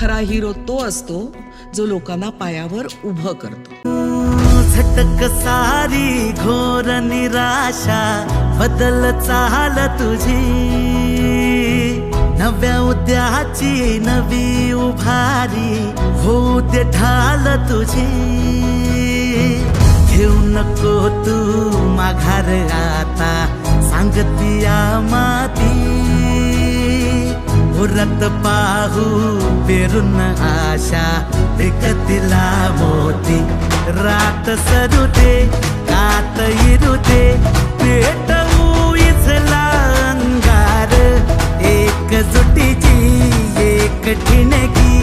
खरा हिरो तो असतो जो लोकांना पायावर उभं करतो. झटक सारी घोर निराशा बदल चाल तुझी, नव्या उद्याची नवी उभारी होऊ दे ढाल तुझी. घेऊ नको तू माघार आता सांगतिया माती, उरत पाहू पेरून आशा विकतिला मोती. रात सरू दे कात इरू दे पेटवू इथला अंगार, एकजुटीची एक ठिणगी